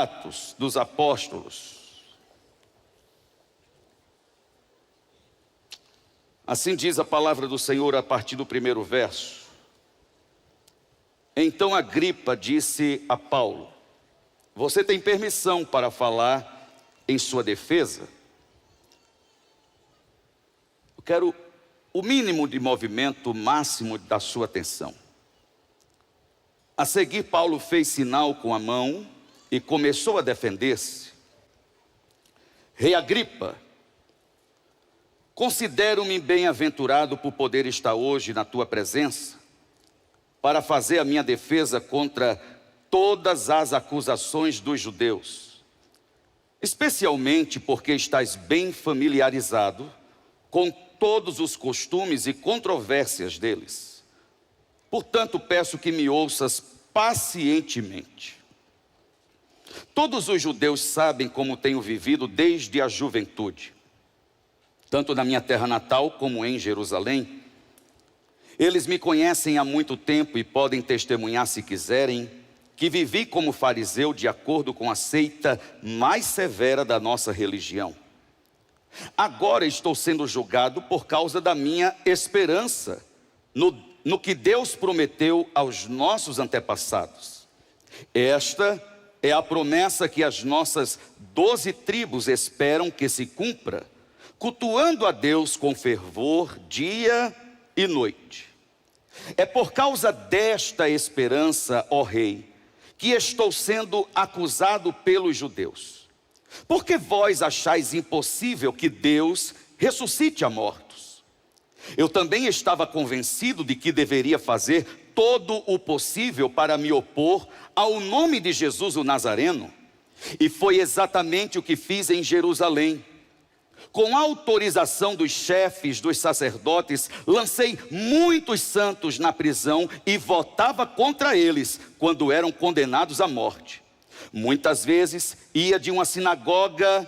Atos dos Apóstolos. Assim diz a palavra do Senhor a partir do primeiro verso. Então Agripa disse a Paulo: você tem permissão para falar em sua defesa? Eu quero o mínimo de movimento, o máximo da sua atenção. A seguir, Paulo fez sinal com a mão e começou a defender-se. Rei Agripa, considero-me bem-aventurado por poder estar hoje na tua presença, para fazer a minha defesa contra todas as acusações dos judeus, especialmente porque estás bem familiarizado com todos os costumes e controvérsias deles. Portanto, peço que me ouças pacientemente. Todos os judeus sabem como tenho vivido desde a juventude, tanto na minha terra natal como em Jerusalém. Eles me conhecem há muito tempo e podem testemunhar, se quiserem, que vivi como fariseu de acordo com a seita mais severa da nossa religião. Agora estou sendo julgado por causa da minha esperança no que Deus prometeu aos nossos antepassados. Esta é a promessa que as nossas 12 tribos esperam que se cumpra, cultuando a Deus com fervor dia e noite. É por causa desta esperança, ó rei, que estou sendo acusado pelos judeus. Porque vós achais impossível que Deus ressuscite a mortos. Eu também estava convencido de que deveria fazer todo o possível para me opor ao nome de Jesus o Nazareno. E foi exatamente o que fiz em Jerusalém. Com autorização dos chefes dos sacerdotes, lancei muitos santos na prisão e votava contra eles quando eram condenados à morte. Muitas vezes ia de uma sinagoga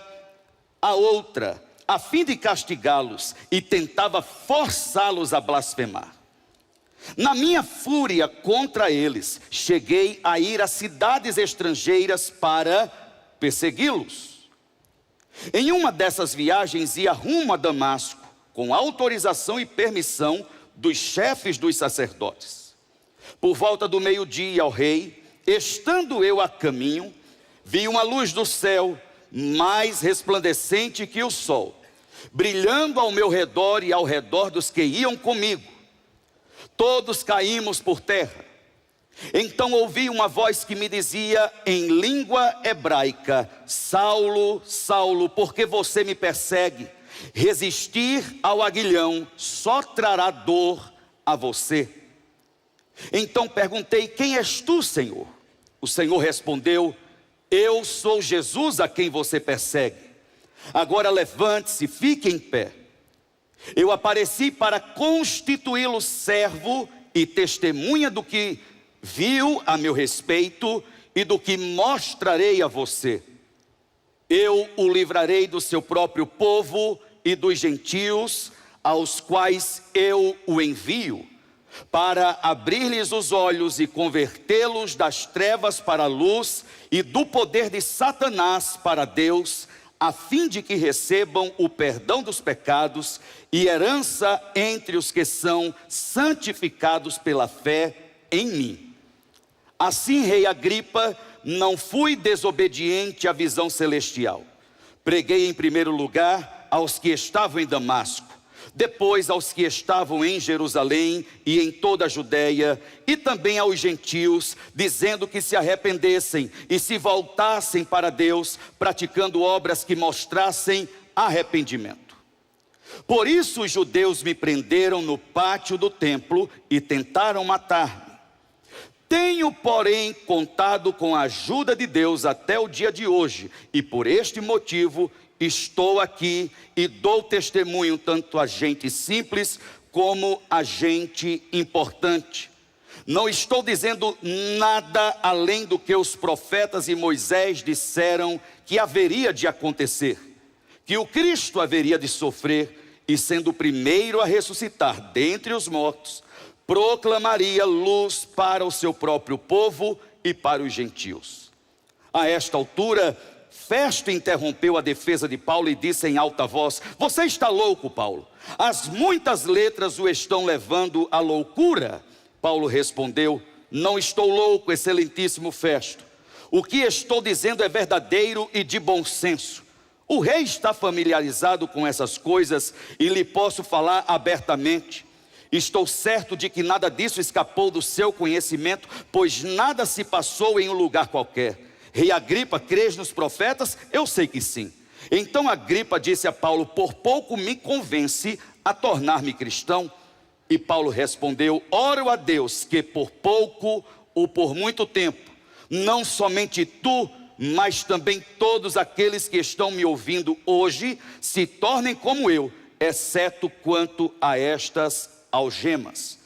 a outra, a fim de castigá-los, e tentava forçá-los a blasfemar. Na minha fúria contra eles, cheguei a ir a cidades estrangeiras para persegui-los. Em uma dessas viagens ia rumo a Damasco, com autorização e permissão dos chefes dos sacerdotes. Por volta do meio-dia, ó rei, estando eu a caminho, vi uma luz do céu, mais resplandecente que o sol, brilhando ao meu redor e ao redor dos que iam comigo. Todos caímos por terra. Então ouvi uma voz que me dizia em língua hebraica: Saulo, Saulo, por que você me persegue? Resistir ao aguilhão só trará dor a você. Então perguntei: quem és tu, Senhor? O Senhor respondeu: eu sou Jesus a quem você persegue. Agora levante-se, fique em pé. Eu apareci para constituí-lo servo e testemunha do que viu a meu respeito e do que mostrarei a você. Eu o livrarei do seu próprio povo e dos gentios, aos quais eu o envio, para abrir-lhes os olhos e convertê-los das trevas para a luz e do poder de Satanás para Deus, a fim de que recebam o perdão dos pecados e herança entre os que são santificados pela fé em mim. Assim, rei Agripa, não fui desobediente à visão celestial. Preguei em primeiro lugar aos que estavam em Damasco, depois aos que estavam em Jerusalém e em toda a Judéia, e também aos gentios, dizendo que se arrependessem e se voltassem para Deus, praticando obras que mostrassem arrependimento. Por isso os judeus me prenderam no pátio do templo e tentaram matar-me. Tenho, porém, contado com a ajuda de Deus até o dia de hoje, e por este motivo estou aqui e dou testemunho tanto a gente simples como a gente importante. Não estou dizendo nada além do que os profetas e Moisés disseram que haveria de acontecer, que o Cristo haveria de sofrer e, sendo o primeiro a ressuscitar dentre os mortos, proclamaria luz para o seu próprio povo e para os gentios. A esta altura, Festo interrompeu a defesa de Paulo e disse em alta voz: você está louco, Paulo. As muitas letras o estão levando à loucura. Paulo respondeu: não estou louco, excelentíssimo Festo. O que estou dizendo é verdadeiro e de bom senso. O rei está familiarizado com essas coisas e lhe posso falar abertamente. Estou certo de que nada disso escapou do seu conhecimento, pois nada se passou em um lugar qualquer. Rei Agripa, crês nos profetas? Eu sei que sim. Então Agripa disse a Paulo: por pouco me convence a tornar-me cristão. E Paulo respondeu: oro a Deus que por pouco ou por muito tempo, não somente tu, mas também todos aqueles que estão me ouvindo hoje, se tornem como eu, exceto quanto a estas algemas.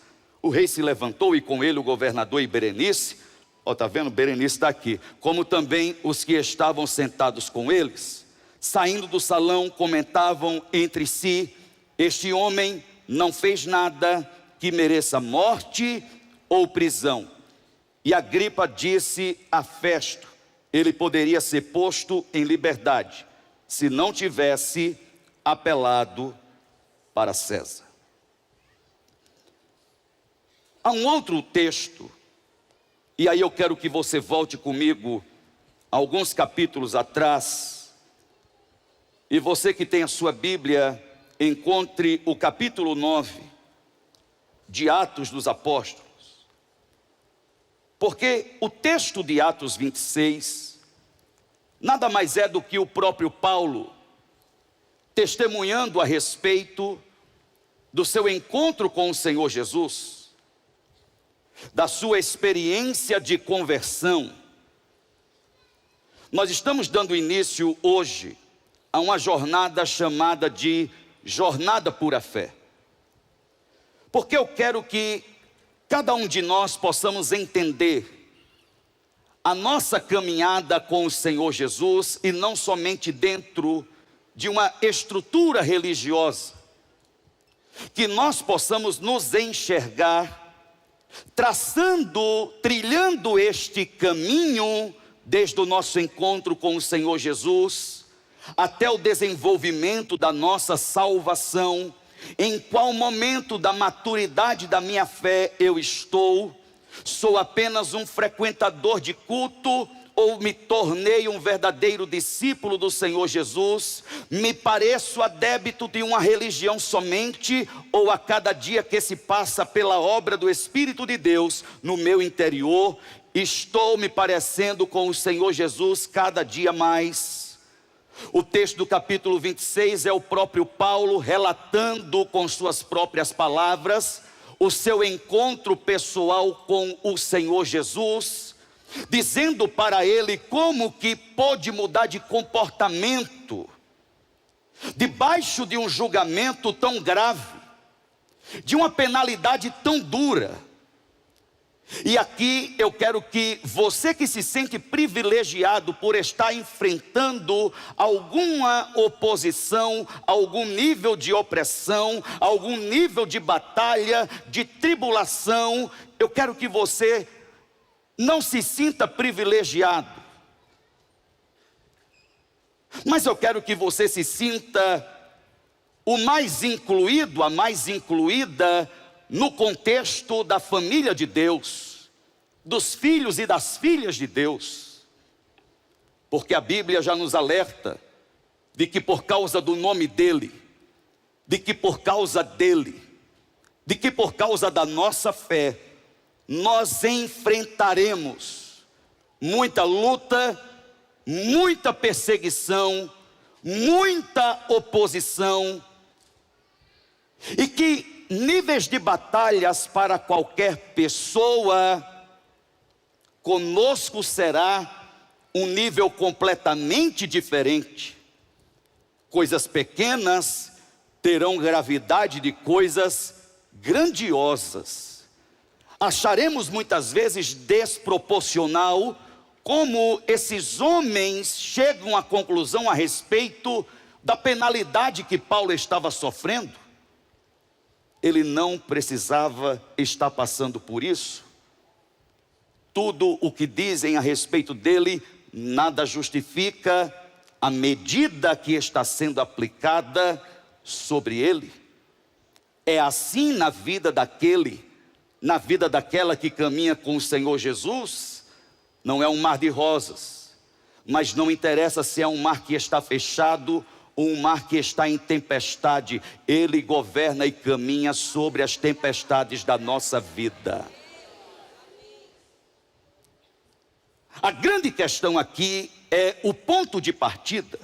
O rei se levantou e com ele o governador e Berenice. Está vendo? Berenice está aqui. Como também os que estavam sentados com eles. Saindo do salão, comentavam entre si: este homem não fez nada que mereça morte ou prisão. E Agripa disse a Festo: ele poderia ser posto em liberdade, se não tivesse apelado para César. Há um outro texto, e aí eu quero que você volte comigo alguns capítulos atrás, e você que tem a sua Bíblia, encontre o capítulo 9 de Atos dos Apóstolos. Porque o texto de Atos 26 nada mais é do que o próprio Paulo testemunhando a respeito do seu encontro com o Senhor Jesus, da sua experiência de conversão. Nós estamos dando início hoje a uma jornada chamada de Jornada por a Fé. Porque eu quero que cada um de nós possamos entender a nossa caminhada com o Senhor Jesus, e não somente dentro de uma estrutura religiosa, que nós possamos nos enxergar trilhando este caminho desde o nosso encontro com o Senhor Jesus até o desenvolvimento da nossa salvação. Em qual momento da maturidade da minha fé eu estou? Sou apenas um frequentador de culto ou me tornei um verdadeiro discípulo do Senhor Jesus? Me pareço adepto de uma religião somente, ou a cada dia que se passa pela obra do Espírito de Deus no meu interior, estou me parecendo com o Senhor Jesus cada dia mais? O texto do capítulo 26 é o próprio Paulo relatando com suas próprias palavras o seu encontro pessoal com o Senhor Jesus, dizendo para ele como que pôde mudar de comportamento debaixo de um julgamento tão grave, de uma penalidade tão dura. E aqui eu quero que você que se sente privilegiado por estar enfrentando alguma oposição, algum nível de opressão, algum nível de batalha, de tribulação, eu quero que você não se sinta privilegiado, mas eu quero que você se sinta o mais incluído, a mais incluída no contexto da família de Deus, dos filhos e das filhas de Deus. Porque a Bíblia já nos alerta de que por causa do nome dEle, de que por causa dEle, de que por causa da nossa fé, nós enfrentaremos muita luta, muita perseguição, muita oposição, e que níveis de batalhas para qualquer pessoa, conosco será um nível completamente diferente. Coisas pequenas terão gravidade de coisas grandiosas. Acharemos muitas vezes desproporcional como esses homens chegam à conclusão a respeito da penalidade que Paulo estava sofrendo. Ele não precisava estar passando por isso. Tudo o que dizem a respeito dele nada justifica a medida que está sendo aplicada sobre ele. É assim na vida daquela que caminha com o Senhor Jesus. Não é um mar de rosas, mas não interessa se é um mar que está fechado ou um mar que está em tempestade. Ele governa e caminha sobre as tempestades da nossa vida. A grande questão aqui é o ponto de partida.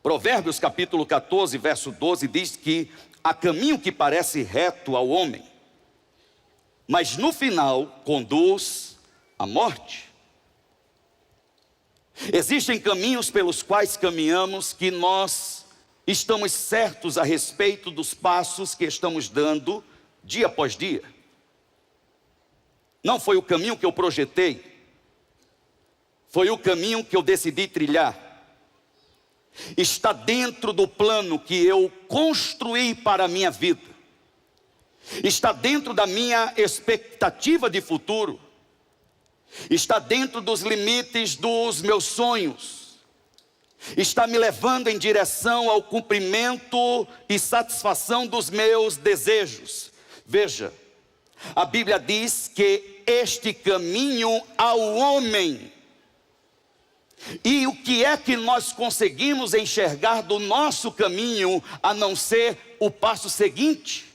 Provérbios capítulo 14, verso 12 diz que há caminho que parece reto ao homem, mas no final conduz à morte. Existem caminhos pelos quais caminhamos que nós estamos certos a respeito dos passos que estamos dando dia após dia. Não foi o caminho que eu projetei, foi o caminho que eu decidi trilhar. Está dentro do plano que eu construí para a minha vida. Está dentro da minha expectativa de futuro. Está dentro dos limites dos meus sonhos. Está me levando em direção ao cumprimento e satisfação dos meus desejos. Veja, a Bíblia diz que este caminho ao homem. E o que é que nós conseguimos enxergar do nosso caminho, a não ser o passo seguinte?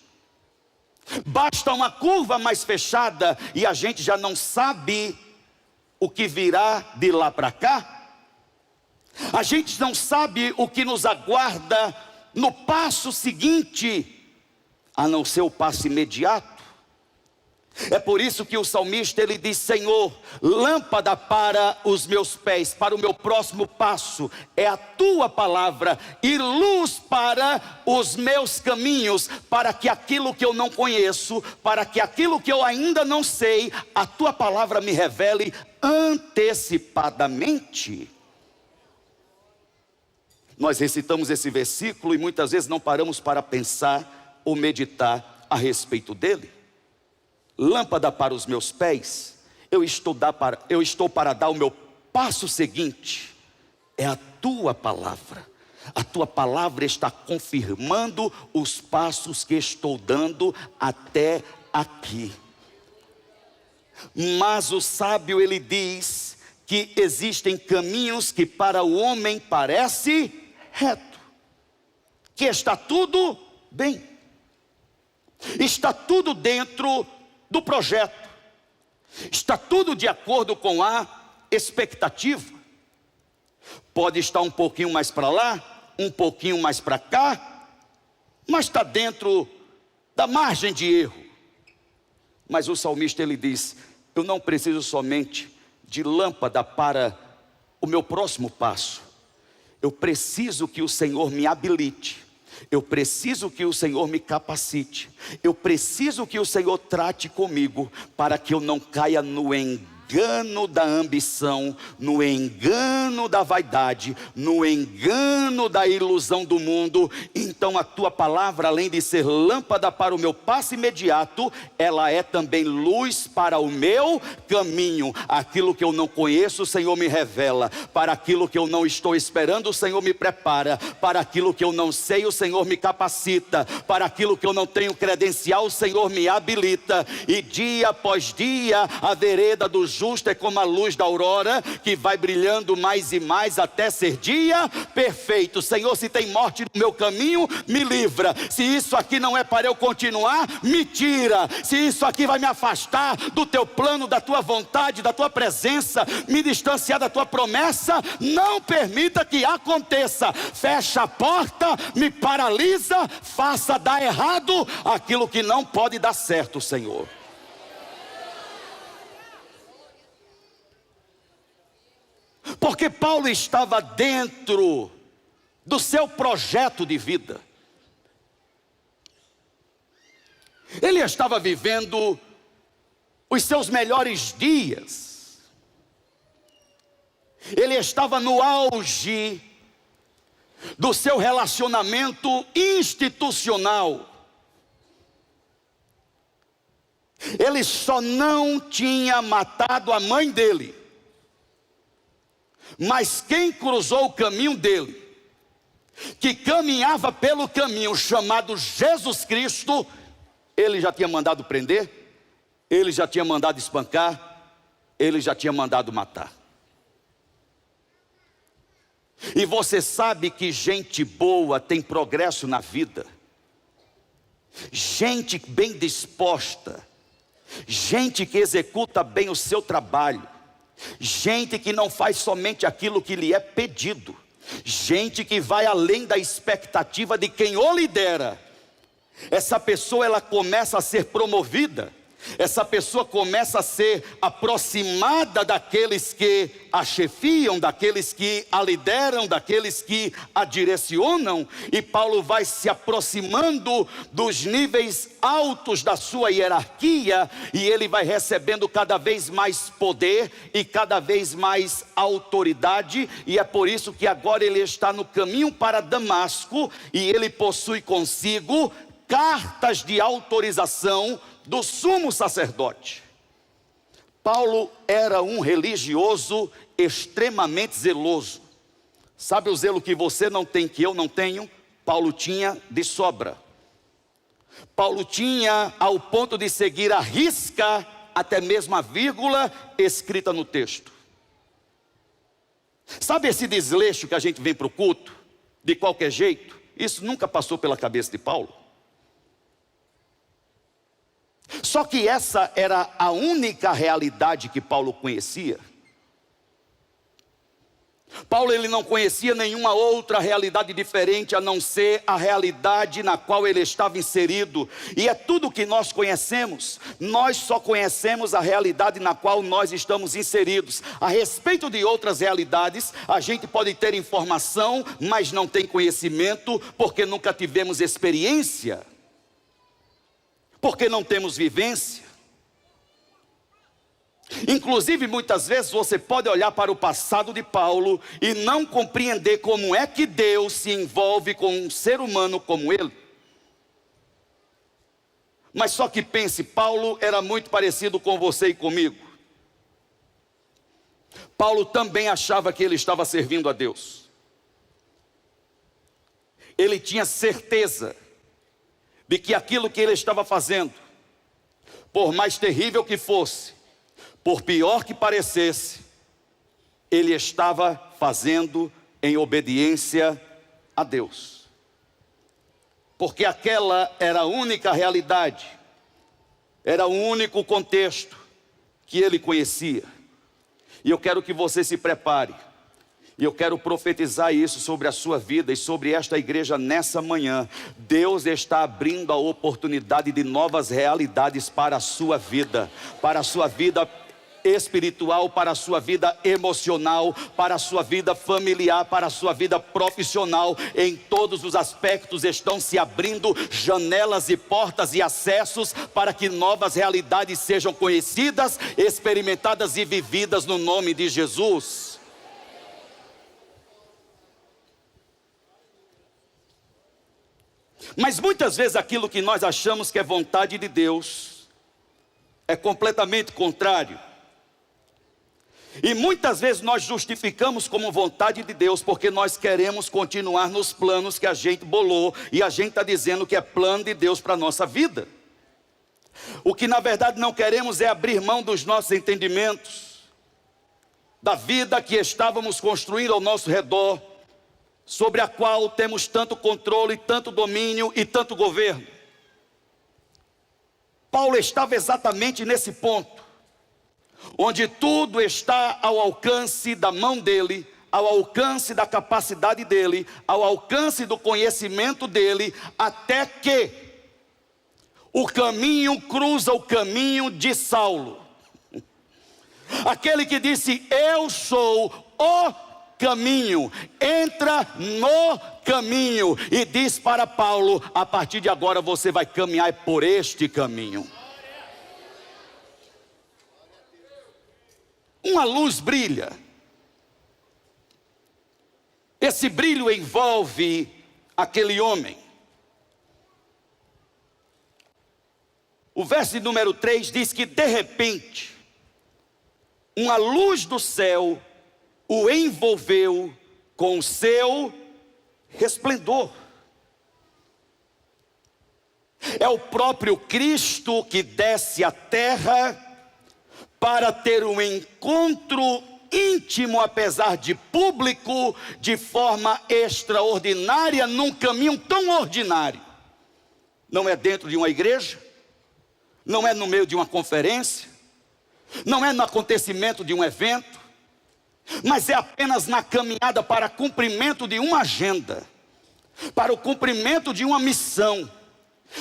Basta uma curva mais fechada e a gente já não sabe o que virá de lá para cá. A gente não sabe o que nos aguarda no passo seguinte, a não ser o passo imediato. É por isso que o salmista ele diz: Senhor, lâmpada para os meus pés, para o meu próximo passo é a tua palavra, e luz para os meus caminhos, para que aquilo que eu não conheço, para que aquilo que eu ainda não sei, a tua palavra me revele antecipadamente. Nós recitamos esse versículo e muitas vezes não paramos para pensar ou meditar a respeito dele. Lâmpada para os meus pés, eu estou para dar o meu passo seguinte, é a tua palavra. A tua palavra está confirmando os passos que estou dando até aqui. Mas o sábio ele diz que existem caminhos que para o homem parece reto, que está tudo bem, está tudo dentro do projeto, está tudo de acordo com a expectativa. Pode estar um pouquinho mais para lá, um pouquinho mais para cá, mas está dentro da margem de erro. Mas o salmista ele diz: eu não preciso somente de lâmpada para o meu próximo passo, eu preciso que o Senhor me habilite. Eu preciso que o Senhor me capacite. Eu preciso que o Senhor trate comigo, para que eu não caia no engano da ambição, no engano da vaidade, no engano da ilusão do mundo. Então a tua palavra, além de ser lâmpada para o meu passo imediato, ela é também luz para o meu caminho. Aquilo que eu não conheço, o Senhor me revela. Para aquilo que eu não estou esperando, o Senhor me prepara. Para aquilo que eu não sei, o Senhor me capacita. Para aquilo que eu não tenho credencial, o Senhor me habilita. E dia após dia, a vereda do justo é como a luz da aurora, que vai brilhando mais e mais até ser dia perfeito. Senhor, se tem morte no meu caminho, me livra. Se isso aqui não é para eu continuar, me tira. Se isso aqui vai me afastar do teu plano, da tua vontade, da tua presença, me distanciar da tua promessa, não permita que aconteça. Fecha a porta, me paralisa, faça dar errado aquilo que não pode dar certo, Senhor. Porque Paulo estava dentro do seu projeto de vida. Ele estava vivendo os seus melhores dias. Ele estava no auge do seu relacionamento institucional. Ele só não tinha matado a mãe dele. Mas quem cruzou o caminho dele, que caminhava pelo caminho chamado Jesus Cristo, ele já tinha mandado prender, ele já tinha mandado espancar, ele já tinha mandado matar. E você sabe que gente boa tem progresso na vida, gente bem disposta, gente que executa bem o seu trabalho, gente que não faz somente aquilo que lhe é pedido, gente que vai além da expectativa de quem o lidera. Essa pessoa, ela começa a ser promovida, essa pessoa começa a ser aproximada daqueles que a chefiam, daqueles que a lideram, daqueles que a direcionam. E Paulo vai se aproximando dos níveis altos da sua hierarquia, e ele vai recebendo cada vez mais poder e cada vez mais autoridade. E é por isso que agora ele está no caminho para Damasco, e ele possui consigo cartas de autorização do sumo sacerdote. Paulo era um religioso extremamente zeloso. Sabe o zelo que você não tem, que eu não tenho? Paulo tinha de sobra. Paulo tinha ao ponto de seguir à risca, até mesmo a vírgula escrita no texto. Sabe esse desleixo que a gente vem para o culto, de qualquer jeito? Isso nunca passou pela cabeça de Paulo. Só que essa era a única realidade que Paulo conhecia. Paulo, ele não conhecia nenhuma outra realidade diferente a não ser a realidade na qual ele estava inserido. E é tudo que nós conhecemos. Nós só conhecemos a realidade na qual nós estamos inseridos. A respeito de outras realidades, a gente pode ter informação, mas não tem conhecimento, porque nunca tivemos experiência, porque não temos vivência. Inclusive, muitas vezes você pode olhar para o passado de Paulo e não compreender como é que Deus se envolve com um ser humano como ele. Mas só que pense, Paulo era muito parecido com você e comigo. Paulo também achava que ele estava servindo a Deus. Ele tinha certeza de que aquilo que ele estava fazendo, por mais terrível que fosse, por pior que parecesse, ele estava fazendo em obediência a Deus. Porque aquela era a única realidade, era o único contexto que ele conhecia. E eu quero que você se prepare. E eu quero profetizar isso sobre a sua vida e sobre esta igreja nessa manhã. Deus está abrindo a oportunidade de novas realidades para a sua vida espiritual, para a sua vida emocional, para a sua vida familiar, para a sua vida profissional. Em todos os aspectos estão se abrindo janelas e portas e acessos para que novas realidades sejam conhecidas, experimentadas e vividas no nome de Jesus. Mas muitas vezes aquilo que nós achamos que é vontade de Deus é completamente contrário. E muitas vezes nós justificamos como vontade de Deus porque nós queremos continuar nos planos que a gente bolou, e a gente está dizendo que é plano de Deus para a nossa vida. O que na verdade não queremos é abrir mão dos nossos entendimentos, da vida que estávamos construindo ao nosso redor, sobre a qual temos tanto controle, tanto domínio e tanto governo. Paulo estava exatamente nesse ponto, onde tudo está ao alcance da mão dele, ao alcance da capacidade dele, ao alcance do conhecimento dele, até que o caminho cruza o caminho de Saulo. Aquele que disse: eu sou o caminho, entra no caminho, e diz para Paulo: a partir de agora você vai caminhar por este caminho. Uma luz brilha. Esse brilho envolve aquele homem. O verso número 3 diz que de repente uma luz do céu o envolveu com o seu resplendor. É o próprio Cristo que desce à terra para ter um encontro íntimo, apesar de público, de forma extraordinária, num caminho tão ordinário. Não é dentro de uma igreja, não é no meio de uma conferência, não é no acontecimento de um evento, mas é apenas na caminhada para cumprimento de uma agenda, para o cumprimento de uma missão.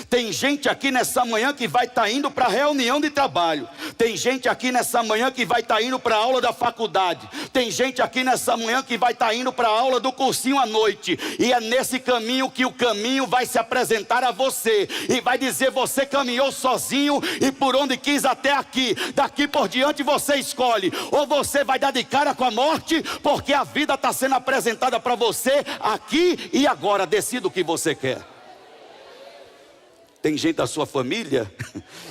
Tem gente aqui nessa manhã que vai estar indo para a reunião de trabalho. Tem gente aqui nessa manhã que vai estar indo para a aula da faculdade. Tem gente aqui nessa manhã que vai estar indo para a aula do cursinho à noite. E é nesse caminho que o caminho vai se apresentar a você. E vai dizer: você caminhou sozinho e por onde quis até aqui. Daqui por diante você escolhe. Ou você vai dar de cara com a morte, porque a vida está sendo apresentada para você aqui e agora. Decida o que você quer. Tem gente da sua família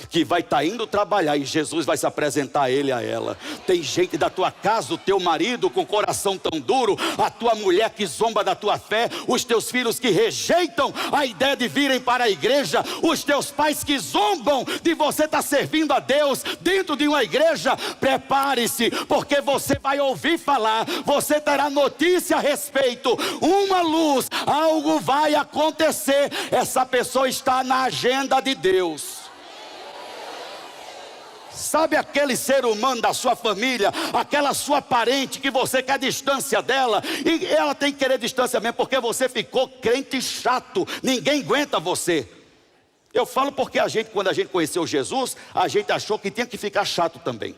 que vai estar indo trabalhar e Jesus vai se apresentar a ele, a ela. Tem gente da tua casa, o teu marido com coração tão duro, a tua mulher que zomba da tua fé, os teus filhos que rejeitam a ideia de virem para a igreja, os teus pais que zombam de você estar servindo a Deus dentro de uma igreja. Prepare-se, porque você vai ouvir falar, você terá notícia a respeito, uma luz, algo vai acontecer. Essa pessoa está na agenda de Deus. Sabe aquele ser humano da sua família, aquela sua parente que você quer distância dela, e ela tem que querer distância mesmo, porque você ficou crente chato, ninguém aguenta você. Eu falo porque quando a gente conheceu Jesus, a gente achou que tinha que ficar chato também.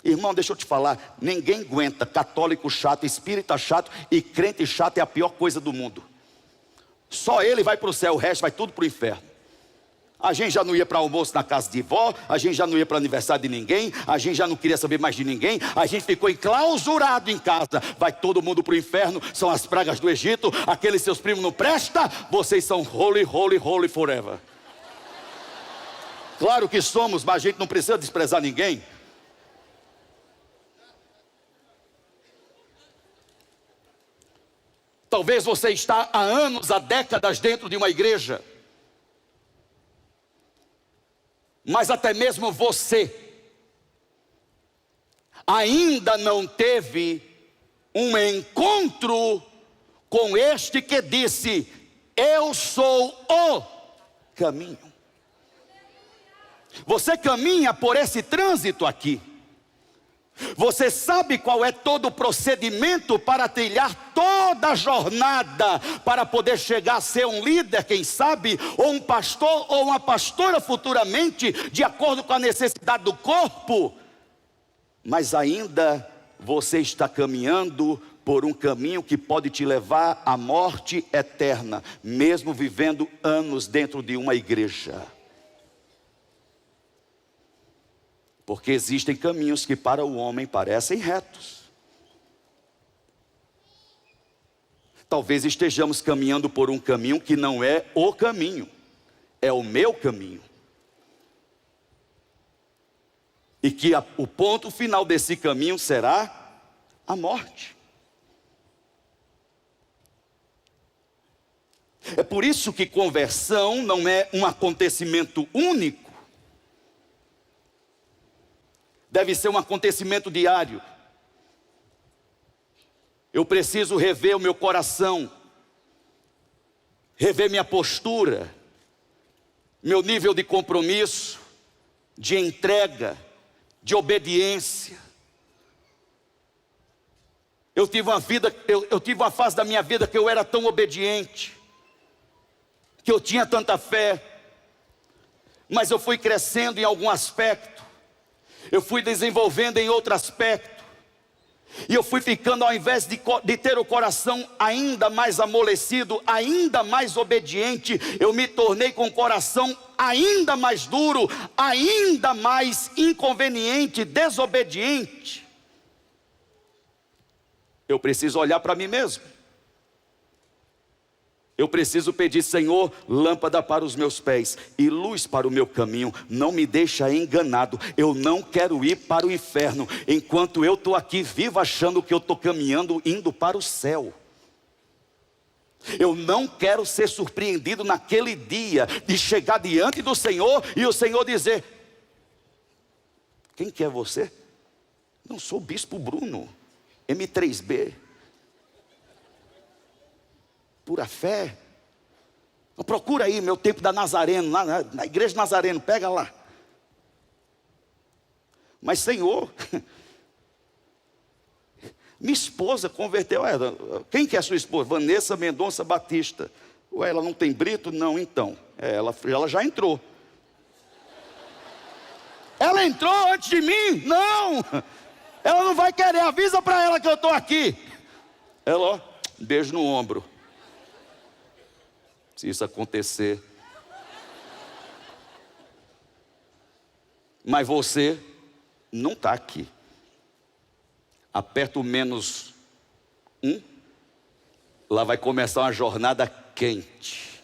Irmão, deixa eu te falar, ninguém aguenta católico chato, espírita chato e crente chato. É a pior coisa do mundo. Só ele vai para o céu, o resto vai tudo para o inferno. A gente já não ia para almoço na casa de vó, a gente já não ia para aniversário de ninguém, a gente já não queria saber mais de ninguém, a gente ficou enclausurado em casa. Vai todo mundo para o inferno, são as pragas do Egito, aqueles seus primos não prestam, vocês são holy, holy, holy forever. Claro que somos, mas a gente não precisa desprezar ninguém. Talvez você está há anos, há décadas dentro de uma igreja, mas até mesmo você ainda não teve um encontro com este que disse: eu sou o caminho. Você caminha por esse trânsito aqui. Você sabe qual é todo o procedimento para trilhar toda a jornada, para poder chegar a ser um líder, quem sabe, ou um pastor, ou uma pastora futuramente, de acordo com a necessidade do corpo. Mas ainda você está caminhando por um caminho que pode te levar à morte eterna, mesmo vivendo anos dentro de uma igreja. Porque existem caminhos que para o homem parecem retos. Talvez estejamos caminhando por um caminho que não é o caminho, é o meu caminho. E que o ponto final desse caminho será a morte. É por isso que conversão não é um acontecimento único. Deve ser um acontecimento diário. Eu preciso rever o meu coração, rever minha postura, meu nível de compromisso, de entrega, de obediência. Eu tive uma fase da minha vida que eu era tão obediente, que eu tinha tanta fé, mas eu fui crescendo em algum aspecto, eu fui desenvolvendo em outro aspecto, e eu fui ficando, ao invés de ter o coração ainda mais amolecido, ainda mais obediente, eu me tornei com o coração ainda mais duro, ainda mais inconveniente, desobediente. Eu preciso olhar para mim mesmo. Eu preciso pedir: Senhor, lâmpada para os meus pés e luz para o meu caminho. Não me deixa enganado. Eu não quero ir para o inferno enquanto eu estou aqui vivo, achando que eu estou caminhando, indo para o céu. Eu não quero ser surpreendido naquele dia de chegar diante do Senhor e o Senhor dizer: quem que é você? Não, sou o Bispo Bruno, M3B. Pura fé. Procura aí meu tempo da Nazareno, na igreja Nazareno, pega lá. Mas Senhor, minha esposa converteu ela. Quem que é a sua esposa? Vanessa Mendonça Batista. Ué, ela não tem brito? Não, então. Ela já entrou. Ela entrou antes de mim? Não. Ela não vai querer, avisa para ela que eu estou aqui. Ela, ó, beijo no ombro. Se isso acontecer. Mas você não está aqui. Aperta o -1. Lá vai começar uma jornada quente.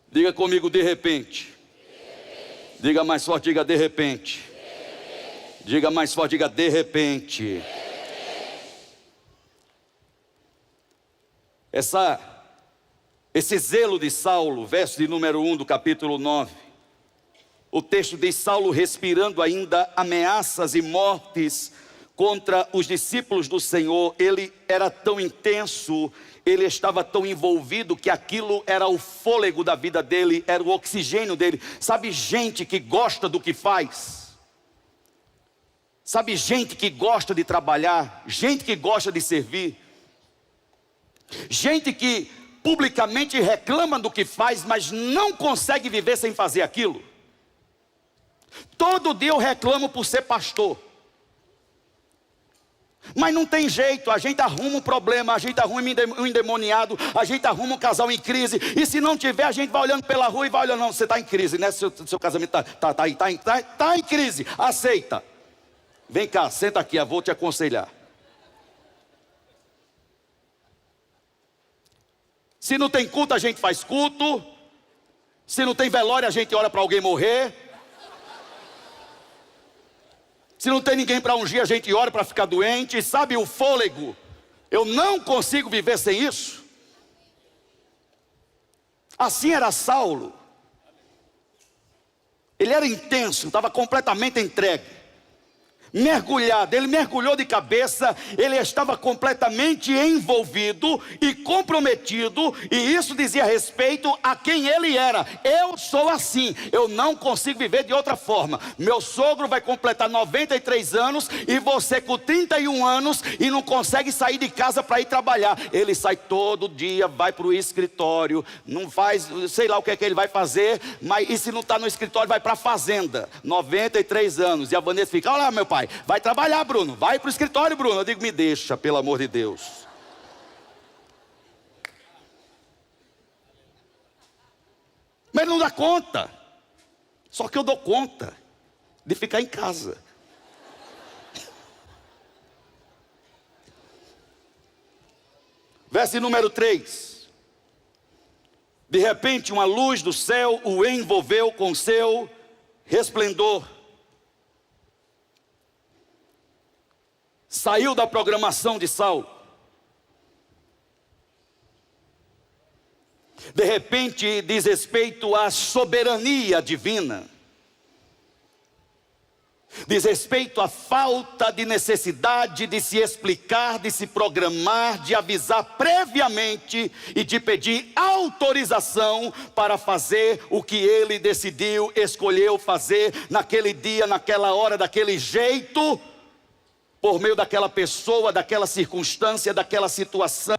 Diga comigo: de repente. Diga mais forte, diga: de repente. Diga mais forte, diga: de repente. Esse zelo de Saulo, verso de número 1 do capítulo 9. O texto diz: Saulo respirando ainda ameaças e mortes contra os discípulos do Senhor. Ele era tão intenso, ele estava tão envolvido, que aquilo era o fôlego da vida dele, era o oxigênio dele. Sabe gente que gosta do que faz? Sabe gente que gosta de trabalhar? Gente que gosta de servir? Gente que publicamente reclama do que faz, mas não consegue viver sem fazer aquilo. Todo dia eu reclamo por ser pastor, mas não tem jeito. A gente arruma um problema, a gente arruma um endemoniado, a gente arruma um casal em crise. E se não tiver, a gente vai olhando pela rua e vai olhando: não, você está em crise, né? Seu casamento está em crise. Aceita. Vem cá, senta aqui, eu vou te aconselhar. Se não tem culto, a gente faz culto. Se não tem velório, a gente ora para alguém morrer. Se não tem ninguém para ungir, a gente ora para ficar doente. Sabe o fôlego? Eu não consigo viver sem isso. Assim era Saulo. Ele era intenso, estava completamente entregue, mergulhado. Ele mergulhou de cabeça. Ele estava completamente envolvido e comprometido, e isso dizia respeito a quem ele era. Eu sou assim, eu não consigo viver de outra forma. Meu sogro vai completar 93 anos e você com 31 anos e não consegue sair de casa para ir trabalhar. Ele sai todo dia, vai para o escritório, não faz, sei lá o que é que ele vai fazer, mas e se não está no escritório, vai para a fazenda. 93 anos. E a Vanessa fica: olha lá, meu pai, vai trabalhar, Bruno, vai para o escritório, Bruno. Eu digo: me deixa, pelo amor de Deus. Mas ele não dá conta. Só que eu dou conta de ficar em casa. Verso número 3. De repente uma luz do céu o envolveu com seu resplendor. Saiu da programação de Saulo. De repente diz respeito à soberania divina. Diz respeito à falta de necessidade de se explicar, de se programar, de avisar previamente e de pedir autorização para fazer o que ele decidiu, escolheu fazer naquele dia, naquela hora, daquele jeito, por meio daquela pessoa, daquela circunstância, daquela situação.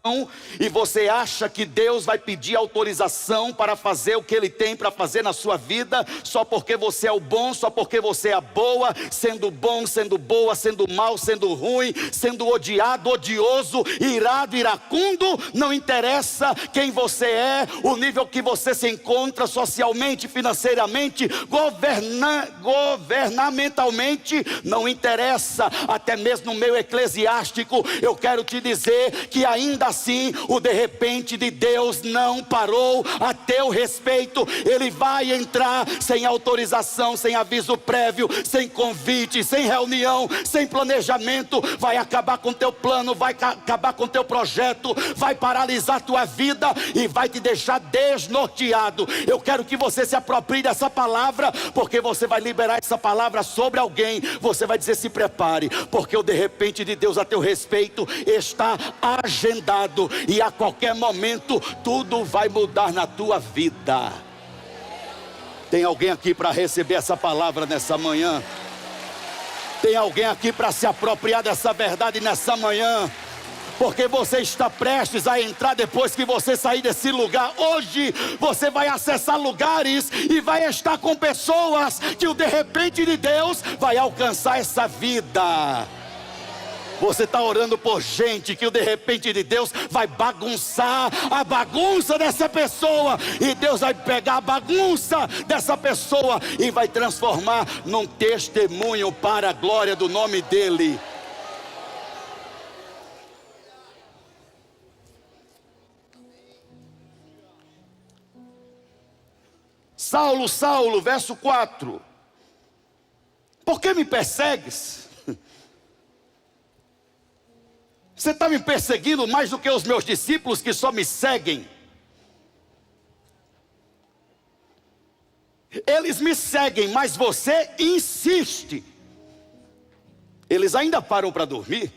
E você acha que Deus vai pedir autorização para fazer o que Ele tem para fazer na sua vida, só porque você é o bom, só porque você é a boa, sendo bom, sendo boa, sendo mal, sendo ruim, sendo odiado, odioso, irado, iracundo. Não interessa quem você é, o nível que você se encontra socialmente, financeiramente, governamentalmente, não interessa. Até mesmo mesmo no meio eclesiástico, eu quero te dizer que ainda assim o de repente de Deus não parou a teu respeito. Ele vai entrar sem autorização, sem aviso prévio, sem convite, sem reunião, sem planejamento. Vai acabar com teu plano, vai acabar com teu projeto, vai paralisar tua vida e vai te deixar desnorteado. Eu quero que você se aproprie dessa palavra, porque você vai liberar essa palavra sobre alguém. Você vai dizer: se prepare, porque o de repente de Deus a teu respeito está agendado, e a qualquer momento tudo vai mudar na tua vida. Tem alguém aqui para receber essa palavra nessa manhã? Tem alguém aqui para se apropriar dessa verdade nessa manhã? Porque você está prestes a entrar depois que você sair desse lugar. Hoje você vai acessar lugares e vai estar com pessoas que o de repente de Deus vai alcançar essa vida. Você está orando por gente que o de repente de Deus vai bagunçar a bagunça dessa pessoa, e Deus vai pegar a bagunça dessa pessoa e vai transformar num testemunho para a glória do nome dEle. Saulo, Saulo, verso 4: por que me persegues? Você está me perseguindo mais do que os meus discípulos que só me seguem. Eles me seguem, mas você insiste. Eles ainda param para dormir.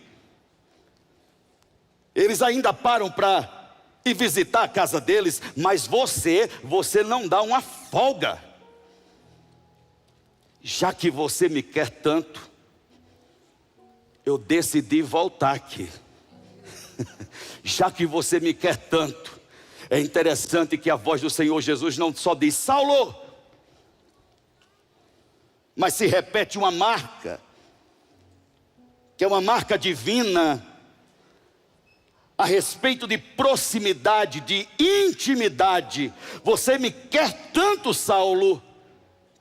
Eles ainda param para ir visitar a casa deles, mas você não dá uma folga. Já que você me quer tanto, eu decidi voltar aqui. Já que você me quer tanto, é interessante que a voz do Senhor Jesus não só diz Saulo, mas se repete uma marca, que é uma marca divina, a respeito de proximidade, de intimidade. Você me quer tanto, Saulo,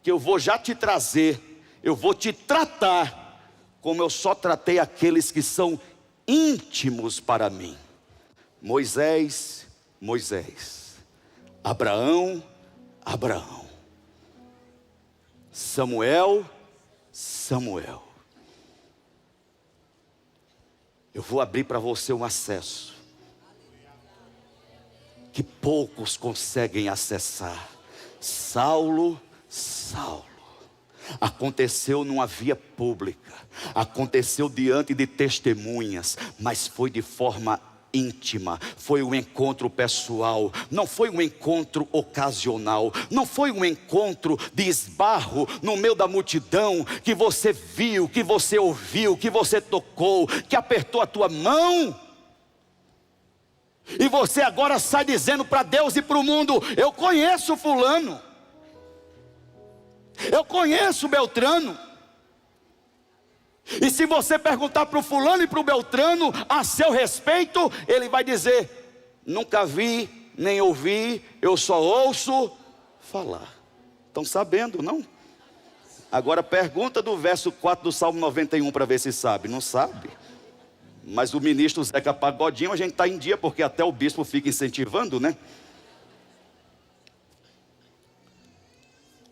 que eu vou já te trazer, eu vou te tratar como eu só tratei aqueles que são íntimos para mim. Moisés, Moisés. Abraão, Abraão. Samuel, Samuel. Eu vou abrir para você um acesso que poucos conseguem acessar. Saulo, Saulo. Aconteceu numa via pública, aconteceu diante de testemunhas, mas foi de forma íntima, foi um encontro pessoal, não foi um encontro ocasional, não foi um encontro de esbarro no meio da multidão, que você viu, que você ouviu, que você tocou, que apertou a tua mão, e você agora sai dizendo para Deus e para o mundo: eu conheço fulano, eu conheço Beltrano. E se você perguntar para o fulano e para o Beltrano a seu respeito, ele vai dizer: nunca vi, nem ouvi, eu só ouço falar. Estão sabendo, não? Agora pergunta do verso 4 do Salmo 91 para ver se sabe. Não sabe. Mas o ministro Zeca Pagodinho, a gente está em dia, porque até o bispo fica incentivando, né?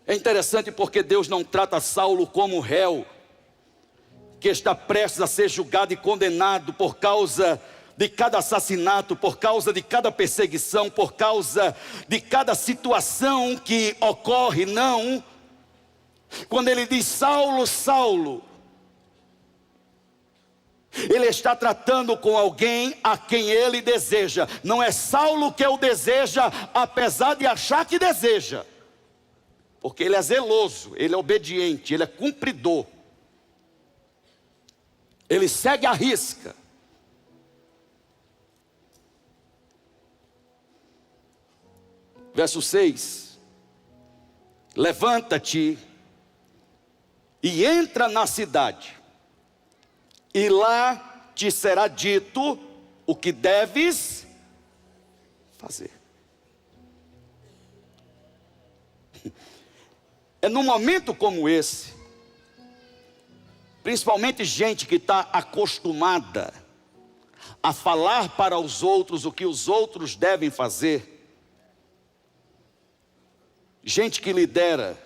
É interessante porque Deus não trata Saulo como réu, que está prestes a ser julgado e condenado por causa de cada assassinato, por causa de cada perseguição, por causa de cada situação que ocorre. Não. Quando ele diz Saulo, Saulo, ele está tratando com alguém a quem ele deseja. Não é Saulo que o deseja, apesar de achar que deseja, porque ele é zeloso, ele é obediente, ele é cumpridor, ele segue à risca. Verso 6: levanta-te e entra na cidade, e lá te será dito o que deves fazer. É num momento como esse Principalmente gente que está acostumada a falar para os outros o que os outros devem fazer. Gente que lidera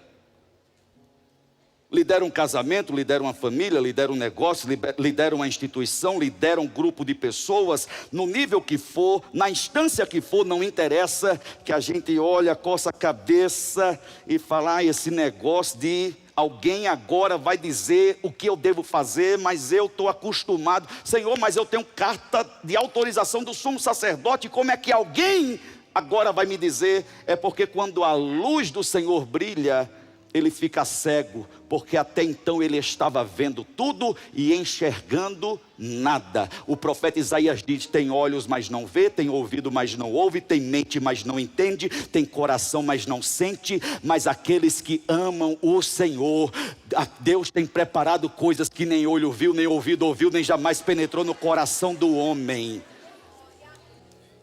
um casamento, lidera uma família, lidera um negócio, lidera uma instituição, lidera um grupo de pessoas, no nível que for, na instância que for, não interessa, que a gente olha, coça a cabeça e fala, esse negócio de alguém agora vai dizer o que eu devo fazer, mas eu estou acostumado, Senhor, mas eu tenho carta de autorização do sumo sacerdote, como é que alguém agora vai me dizer? É porque quando a luz do Senhor brilha, ele fica cego, porque até então ele estava vendo tudo e enxergando nada. O profeta Isaías diz, tem olhos mas não vê, tem ouvido mas não ouve, tem mente mas não entende, tem coração mas não sente, mas aqueles que amam o Senhor, Deus tem preparado coisas que nem olho viu, nem ouvido ouviu, nem jamais penetrou no coração do homem.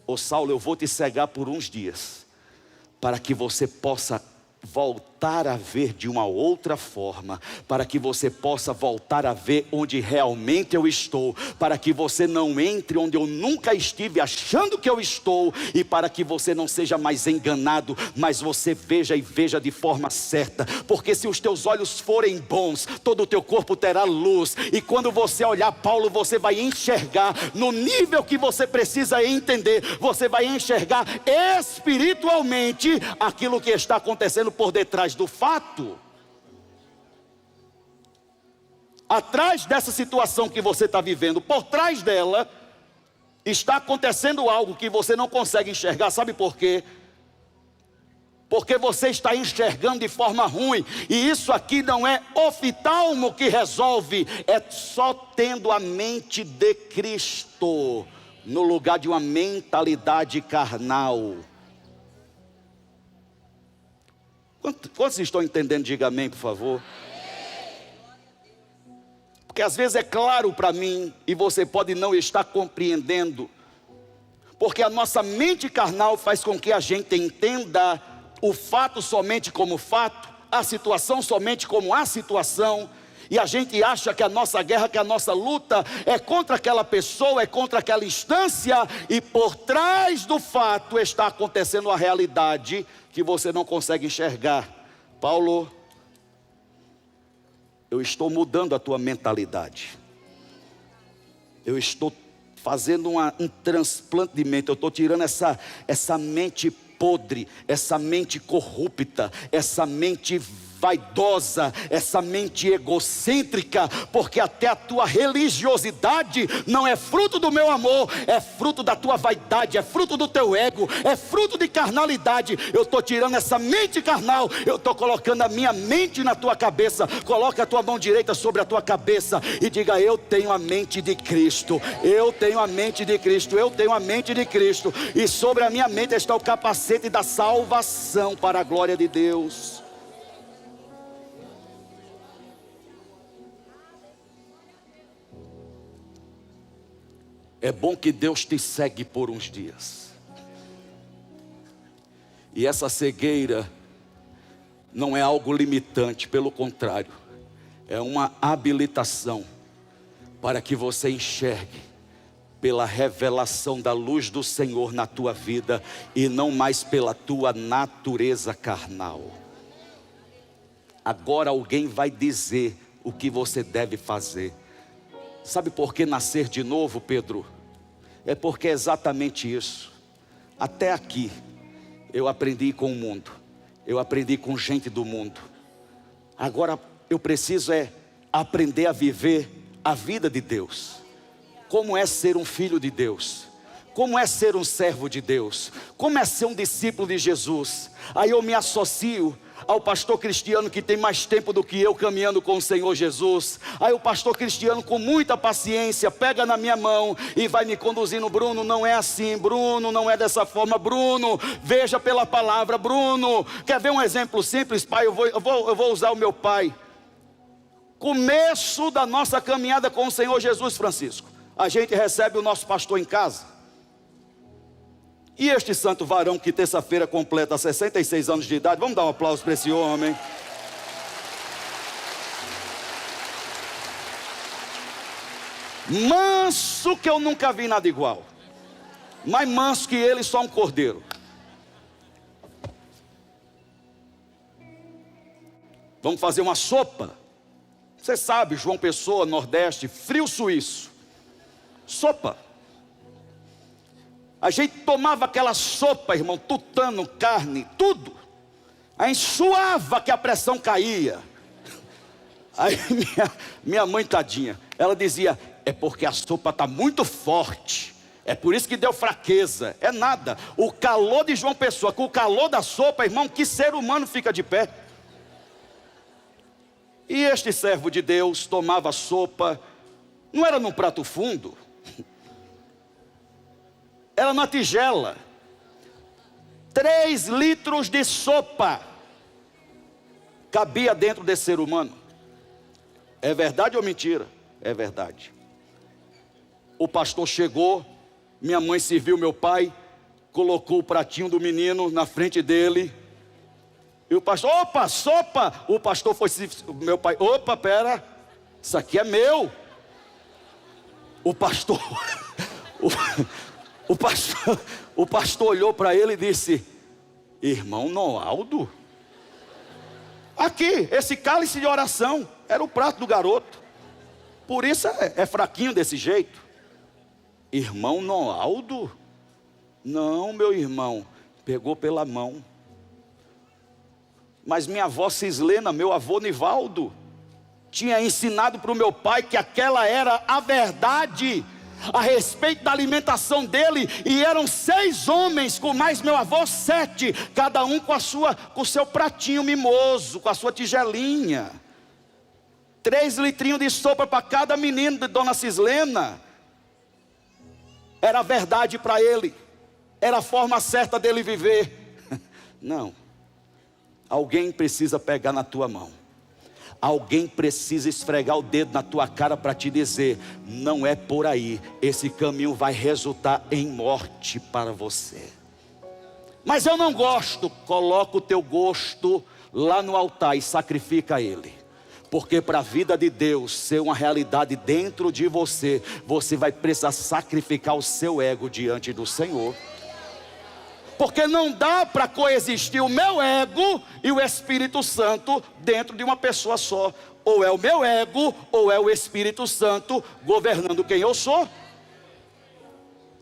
Ô Saulo, eu vou te cegar por uns dias, para que você possa voltar a ver de uma outra forma, para que você possa voltar a ver onde realmente eu estou, para que você não entre onde eu nunca estive achando que eu estou, e para que você não seja mais enganado, mas você veja e veja de forma certa, porque se os teus olhos forem bons, todo o teu corpo terá luz, e quando você olhar Paulo, você vai enxergar no nível que você precisa entender, você vai enxergar espiritualmente aquilo que está acontecendo por detrás do fato. Atrás dessa situação que você está vivendo, por trás dela, está acontecendo algo que você não consegue enxergar. Sabe por quê? Porque você está enxergando de forma ruim. E isso aqui não é oftalmo que resolve, é só tendo a mente de Cristo no lugar de uma mentalidade carnal. Quantos estão entendendo? Diga amém, por favor. Porque às vezes é claro para mim, e você pode não estar compreendendo, porque a nossa mente carnal faz com que a gente entenda o fato somente como fato, a situação somente como a situação, e a gente acha que a nossa guerra, que a nossa luta é contra aquela pessoa, é contra aquela instância, e por trás do fato está acontecendo a realidade que você não consegue enxergar. Paulo, eu estou mudando a tua mentalidade, eu estou fazendo um transplante de mente, eu estou tirando essa mente podre, essa mente corrupta, essa mente vaidosa, essa mente egocêntrica, porque até a tua religiosidade não é fruto do meu amor, é fruto da tua vaidade, é fruto do teu ego, é fruto de carnalidade. Eu estou tirando essa mente carnal, eu estou colocando a minha mente na tua cabeça. Coloca a tua mão direita sobre a tua cabeça e diga, eu tenho a mente de Cristo, eu tenho a mente de Cristo, eu tenho a mente de Cristo, e sobre a minha mente está o capacete da salvação para a glória de Deus. É bom que Deus te segue por uns dias. E essa cegueira não é algo limitante, pelo contrário, é uma habilitação para que você enxergue pela revelação da luz do Senhor na tua vida e não mais pela tua natureza carnal. Agora alguém vai dizer o que você deve fazer. Sabe por que nascer de novo, Pedro? É porque é exatamente isso. Até aqui eu aprendi com o mundo, eu aprendi com gente do mundo. Agora eu preciso aprender a viver a vida de Deus. Como é ser um filho de Deus? Como é ser um servo de Deus? Como é ser um discípulo de Jesus? Aí eu me associo ao pastor Cristiano, que tem mais tempo do que eu caminhando com o Senhor Jesus. Aí o pastor Cristiano, com muita paciência, pega na minha mão e vai me conduzindo. Bruno, não é assim. Bruno, não é dessa forma. Bruno, veja pela palavra. Bruno, quer ver um exemplo simples? Pai, eu vou usar o meu pai. Começo da nossa caminhada com o Senhor Jesus, Francisco, a gente recebe o nosso pastor em casa. E este santo varão que terça-feira completa 66 anos de idade, vamos dar um aplauso para esse homem. Manso que eu nunca vi nada igual. Mais manso que ele, só um cordeiro. Vamos fazer uma sopa. Você sabe, João Pessoa, Nordeste, frio suíço. Sopa. A gente tomava aquela sopa, irmão, tutano, carne, tudo. Aí suava que a pressão caía. Aí minha mãe, tadinha, ela dizia: é porque a sopa está muito forte. É por isso que deu fraqueza. É nada. O calor de João Pessoa com o calor da sopa, irmão, que ser humano fica de pé? E este servo de Deus tomava sopa, não era num prato fundo, era na tigela. 3 litros de sopa cabia dentro desse ser humano. É verdade ou mentira? É verdade. O pastor chegou, minha mãe serviu meu pai, colocou o pratinho do menino na frente dele. E o pastor: opa, sopa! O pastor foi, meu pai: opa, pera, isso aqui é meu. O pastor, o pastor olhou para ele e disse: irmão Noaldo, aqui, esse cálice de oração, era o prato do garoto. Por isso é fraquinho desse jeito. Irmão Noaldo? Não, meu irmão, pegou pela mão. Mas minha avó Cislena, meu avô Nivaldo, tinha ensinado para o meu pai que aquela era a verdade a respeito da alimentação dele. E eram 6 homens, com mais meu avô 7, cada um com o seu pratinho mimoso, com a sua tigelinha. 3 litrinhos de sopa para cada menino de Dona Cislena. Era a verdade para ele, era a forma certa dele viver. Não. Alguém precisa pegar na tua mão. Alguém precisa esfregar o dedo na tua cara para te dizer: não é por aí, esse caminho vai resultar em morte para você. Mas eu não gosto. Coloca o teu gosto lá no altar e sacrifica ele. Porque para a vida de Deus ser uma realidade dentro de você, você vai precisar sacrificar o seu ego diante do Senhor. Porque não dá para coexistir o meu ego e o Espírito Santo dentro de uma pessoa só. Ou é o meu ego, ou é o Espírito Santo governando quem eu sou.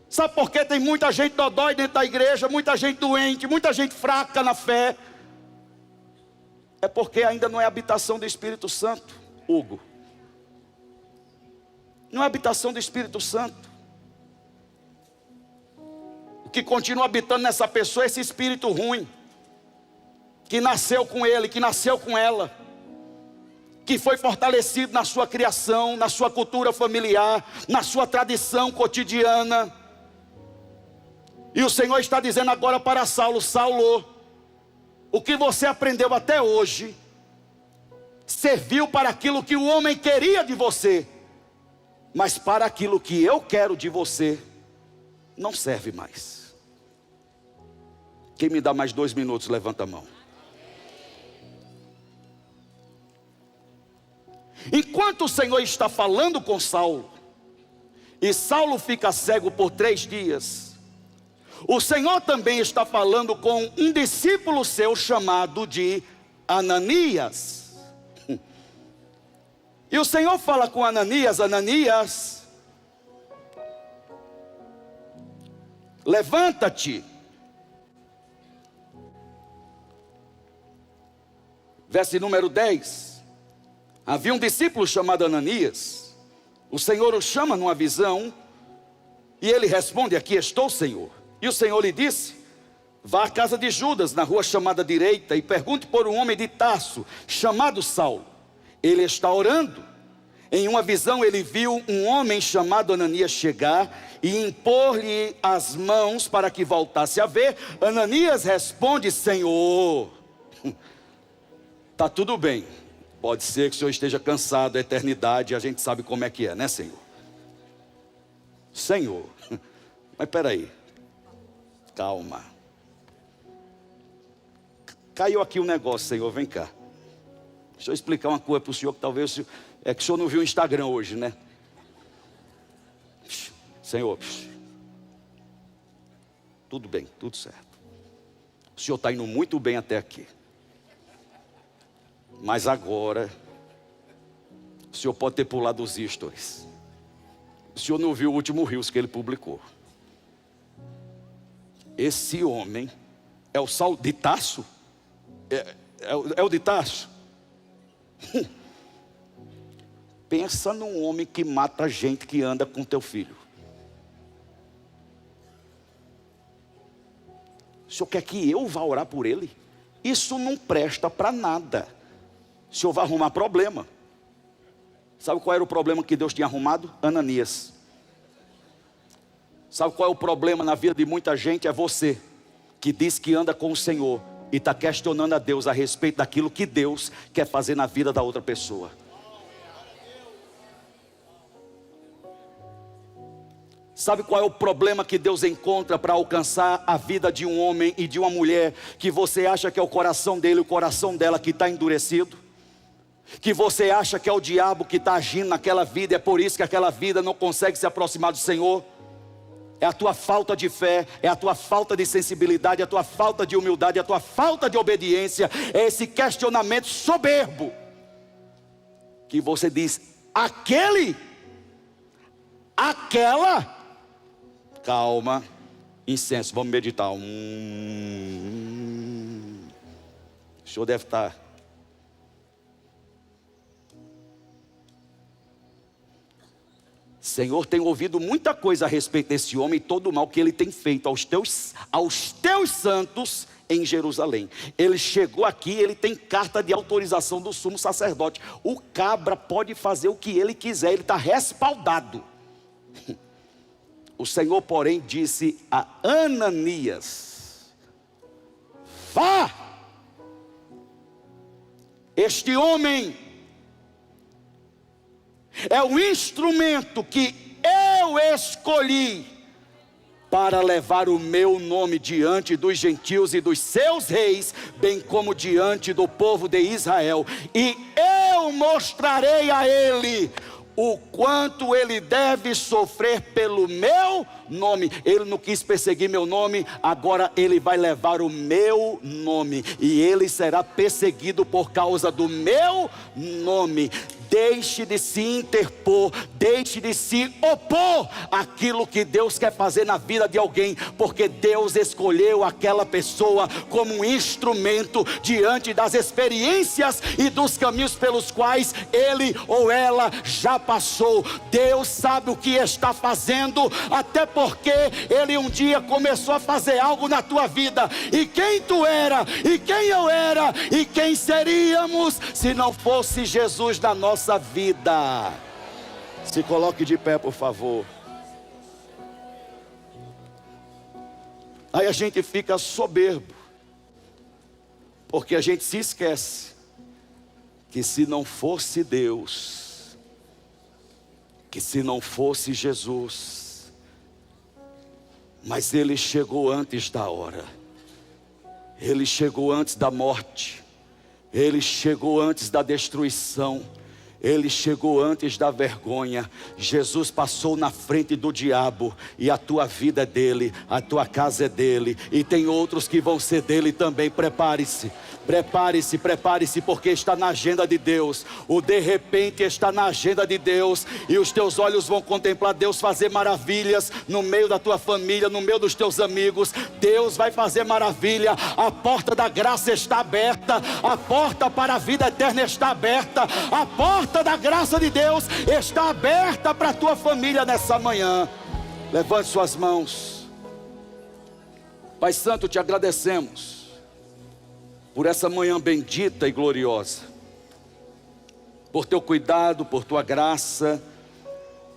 Sabe por que tem muita gente dodói dentro da igreja, muita gente doente, muita gente fraca na fé? É porque ainda não é habitação do Espírito Santo, Hugo. Não é habitação do Espírito Santo. O que continua habitando nessa pessoa é esse espírito ruim, que nasceu com ele, que nasceu com ela, que foi fortalecido na sua criação, na sua cultura familiar, na sua tradição cotidiana. E o Senhor está dizendo agora para Saulo: Saulo, o que você aprendeu até hoje serviu para aquilo que o homem queria de você, mas para aquilo que eu quero de você não serve mais. Quem me dá mais 2 minutos, levanta a mão. Enquanto o Senhor está falando com Saulo, e Saulo fica cego por 3 dias, o Senhor também está falando com um discípulo seu chamado de Ananias. E o Senhor fala com Ananias: Ananias, levanta-te. Verso número 10. Havia um discípulo chamado Ananias. O Senhor o chama numa visão, e ele responde: aqui estou, Senhor. E o Senhor lhe disse: vá à casa de Judas, na rua chamada direita, e pergunte por um homem de Tarso, chamado Saulo. Ele está orando. Em uma visão ele viu um homem chamado Ananias chegar e impor-lhe as mãos para que voltasse a ver. Ananias responde: Senhor, está tudo bem. Pode ser que o Senhor esteja cansado da eternidade, a gente sabe como é que é, né, Senhor? Senhor, mas peraí, calma. Caiu aqui um negócio, Senhor, vem cá. Deixa eu explicar uma coisa para o Senhor, que talvez é que o Senhor não viu o Instagram hoje, né? Senhor, tudo bem, tudo certo. O senhor está indo muito bem até aqui. Mas agora, o senhor pode ter pulado os stories. O senhor não viu o último Reels que ele publicou. Esse homem é o Saulo de Tarso? É o de Tarso? Pensa num homem que mata gente que anda com teu filho. O senhor quer que eu vá orar por ele? Isso não presta para nada. O senhor vai arrumar problema. Sabe qual era o problema que Deus tinha arrumado? Ananias. Sabe qual é o problema na vida de muita gente? É você, que diz que anda com o Senhor e está questionando a Deus a respeito daquilo que Deus quer fazer na vida da outra pessoa. Sabe qual é o problema que Deus encontra para alcançar a vida de um homem e de uma mulher, que você acha que é o coração dele, o coração dela que está endurecido? Que você acha que é o diabo que está agindo naquela vida, é por isso que aquela vida não consegue se aproximar do Senhor? É a tua falta de fé, é a tua falta de sensibilidade, é a tua falta de humildade, é a tua falta de obediência, é esse questionamento soberbo, que você diz, aquela, calma, incenso, vamos meditar. O senhor deve estar. Senhor, tenho ouvido muita coisa a respeito desse homem e todo o mal que ele tem feito aos teus santos em Jerusalém. Ele chegou aqui, ele tem carta de autorização do sumo sacerdote. O cabra pode fazer o que ele quiser, ele está respaldado. O Senhor, porém, disse a Ananias: vá, este homem é o instrumento que eu escolhi para levar o meu nome diante dos gentios e dos seus reis, bem como diante do povo de Israel, e eu mostrarei a ele o quanto ele deve sofrer pelo meu nome. Ele não quis perseguir meu nome, agora ele vai levar o meu nome, e ele será perseguido por causa do meu nome. Deixe de se interpor, deixe de se opor àquilo que Deus quer fazer na vida de alguém, porque Deus escolheu aquela pessoa como um instrumento diante das experiências e dos caminhos pelos quais ele ou ela já passou. Deus sabe o que está fazendo, até porque ele um dia começou a fazer algo na tua vida, e quem tu era, e quem eu era, e quem seríamos se não fosse Jesus na nossa vida. Se coloque de pé, por favor. Aí a gente fica soberbo, porque a gente se esquece que se não fosse Deus, que se não fosse Jesus, mas ele chegou antes da hora, ele chegou antes da morte, ele chegou antes da destruição, ele chegou antes da vergonha. Jesus passou na frente do diabo, e a tua vida é dele, a tua casa é dele, e tem outros que vão ser dele também. Prepare-se, prepare-se, prepare-se, porque está na agenda de Deus. O de repente está na agenda de Deus, e os teus olhos vão contemplar Deus fazer maravilhas no meio da tua família, no meio dos teus amigos. Deus vai fazer maravilha. A porta da graça está aberta, a porta para a vida eterna está aberta, a porta da graça de Deus está aberta para a tua família nessa manhã. Levante suas mãos. Pai Santo, te agradecemos por essa manhã bendita e gloriosa, por teu cuidado, por tua graça,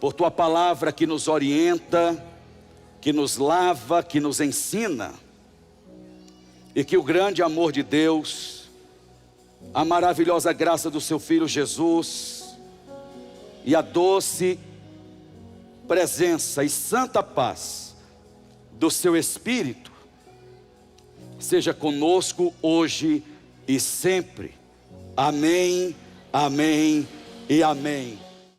por tua palavra que nos orienta, que nos lava, que nos ensina, e que o grande amor de Deus, a maravilhosa graça do seu Filho Jesus, e a doce presença e santa paz do seu Espírito seja conosco hoje e sempre. Amém, amém e amém.